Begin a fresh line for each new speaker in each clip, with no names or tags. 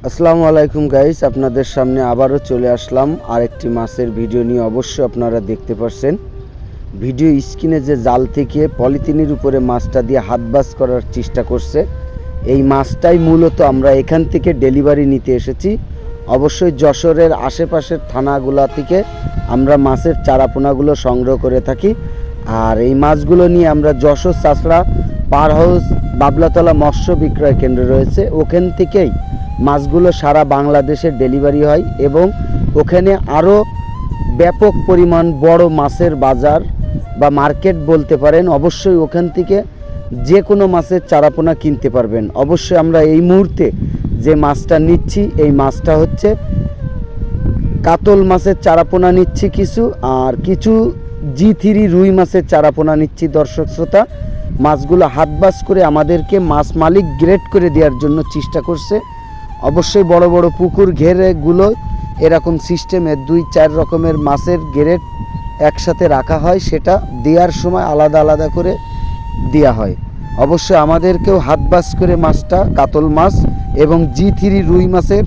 আসসালামু আলাইকুম গাইস, আপনাদের সামনে আবারও চলে আসলাম আরেকটি মাছের ভিডিও নিয়ে। অবশ্যই আপনারা দেখতে পাচ্ছেন ভিডিও স্ক্রিনে যে জাল থেকে পলিথিনের উপরে মাছটা দিয়ে হাতবাস করার চেষ্টা করছে, এই মাছটাই মূলত আমরা এখান থেকে ডেলিভারি নিতে এসেছি। অবশ্যই যশোরের আশেপাশের থানাগুলা থেকে আমরা মাছের চারাপোনাগুলো সংগ্রহ করে থাকি। আর এই মাছগুলো নিয়ে আমরা যশোর চাষড়া পার হাউস বাবলাতলা মৎস্য বিক্রয় কেন্দ্র রয়েছে, ওখান থেকেই মাছগুলো সারা বাংলাদেশে ডেলিভারি হয় এবং ওখানে আরও ব্যাপক পরিমাণ বড় মাছের বাজার বা মার্কেট বলতে পারেন। অবশ্যই ওখান থেকে যে কোনো মাছের চারাপোনা কিনতে পারবেন। অবশ্যই আমরা এই মুহূর্তে যে মাছটা নিচ্ছি, এই মাছটা হচ্ছে কাতল মাছের চারাপোনা নিচ্ছি কিছু, আর কিছু G3 রুই মাছের চারাপোনা নিচ্ছি। দর্শক শ্রোতা, মাছগুলো হাতবাস করে আমাদেরকে মাছ মালিক গ্রেড করে দেওয়ার জন্য চেষ্টা করছে। অবশ্যই বড় বড় পুকুর ঘেরেগুলো এরকম সিস্টেমে 2-4 রকমের মাছের গ্রেড একসাথে রাখা হয়, সেটা দেওয়ার সময় আলাদা আলাদা করে দেওয়া হয়। অবশ্যই আমাদেরকেও হাতবাস করে মাছটা কাতল মাছ এবং G3 রুই মাছের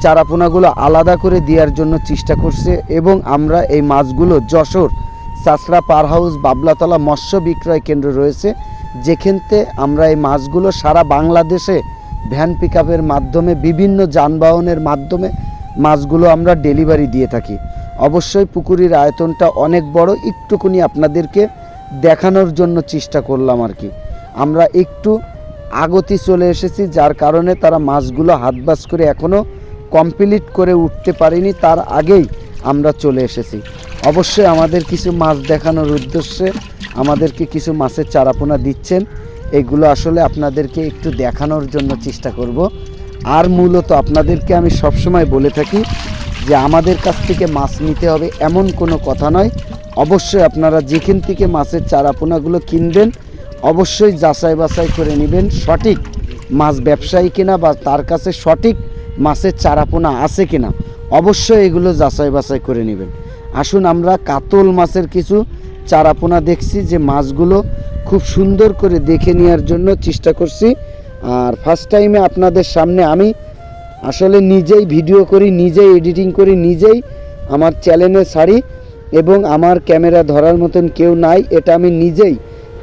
চারাপোনাগুলো আলাদা করে দেওয়ার জন্য চেষ্টা করছে এবং আমরা এই মাছগুলো যশোর চাষড়া পার হাউস বাবলাতলা মৎস্য বিক্রয় কেন্দ্র রয়েছে, যেখানতে আমরা এই মাছগুলো সারা বাংলাদেশে ভ্যান পিকআপের মাধ্যমে বিভিন্ন যানবাহনের মাধ্যমে মাছগুলো আমরা ডেলিভারি দিয়ে থাকি। অবশ্যই পুকুরের আয়তনটা অনেক বড়, একটুকুনি আপনাদেরকে দেখানোর জন্য চেষ্টা করলাম আর কি। আমরা একটু আগতি চলে এসেছি, যার কারণে তারা মাছগুলো হাতবাস করে এখনও কমপ্লিট করে উঠতে পারিনি, তার আগেই আমরা চলে এসেছি। অবশ্যই আমাদের কিছু মাছ দেখানোর উদ্দেশ্যে আমাদেরকে কিছু মাছের চারাপোনা দিচ্ছেন, এগুলো আসলে আপনাদেরকে একটু দেখানোর জন্য চেষ্টা করব। আর মূলত আপনাদেরকে আমি সবসময় বলে থাকি যে আমাদের কাছ থেকে মাছ নিতে হবে এমন কোনো কথা নয়। অবশ্যই আপনারা যেখান থেকে মাছের চারাপোনাগুলো কিনবেন অবশ্যই যাচাই বাছাই করে নেবেন সঠিক মাছ ব্যবসায়ী কিনা বা তার কাছে সঠিক মাছের চারাপোনা আছে কিনা, অবশ্যই এগুলো যাচাই বাছাই করে নেবেন। আসুন আমরা কাতল মাছের কিছু চারাপোনা দেখছি, যে মাছগুলো খুব সুন্দর করে দেখে নেওয়ার জন্য চেষ্টা করছি। আর ফার্স্ট টাইমে আপনাদের সামনে আমি আসলে নিজেই ভিডিও করি, নিজেই এডিটিং করি, নিজেই আমার চ্যানেলে ছাড়ি এবং আমার ক্যামেরা ধরার মতন কেউ নাই, এটা আমি নিজেই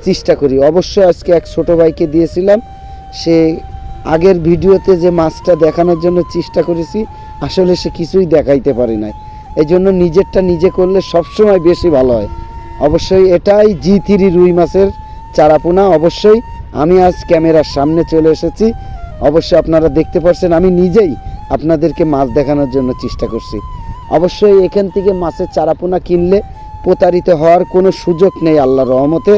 চেষ্টা করি। অবশ্যই আজকে এক ছোটো ভাইকে দিয়েছিলাম, সে আগের ভিডিওতে যে মাছটা দেখানোর জন্য চেষ্টা করেছি আসলে সে কিছুই দেখাইতে পারে নাই, এই জন্য নিজেরটা নিজে করলে সবসময় বেশি ভালো হয়। অবশ্যই এটাই G3 রুই মাছের চারাপোনা। অবশ্যই আমি আজ ক্যামেরার সামনে চলে এসেছি, অবশ্যই আপনারা দেখতে পাচ্ছেন আমি নিজেই আপনাদেরকে মাছ দেখানোর জন্য চেষ্টা করছি। অবশ্যই এখান থেকে মাছের চারাপোনা কিনলে প্রতারিত হওয়ার কোনো সুযোগ নেই আল্লাহর রহমতে,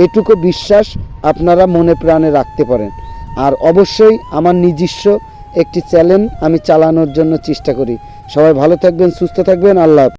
এটুকু বিশ্বাস আপনারা মনে প্রাণে রাখতে পারেন। আর অবশ্যই আমার নিজস্ব একটি চ্যানেল আমি চালানোর জন্য চেষ্টা করি। সবাই ভালো থাকবেন, সুস্থ থাকবেন, আল্লাহ।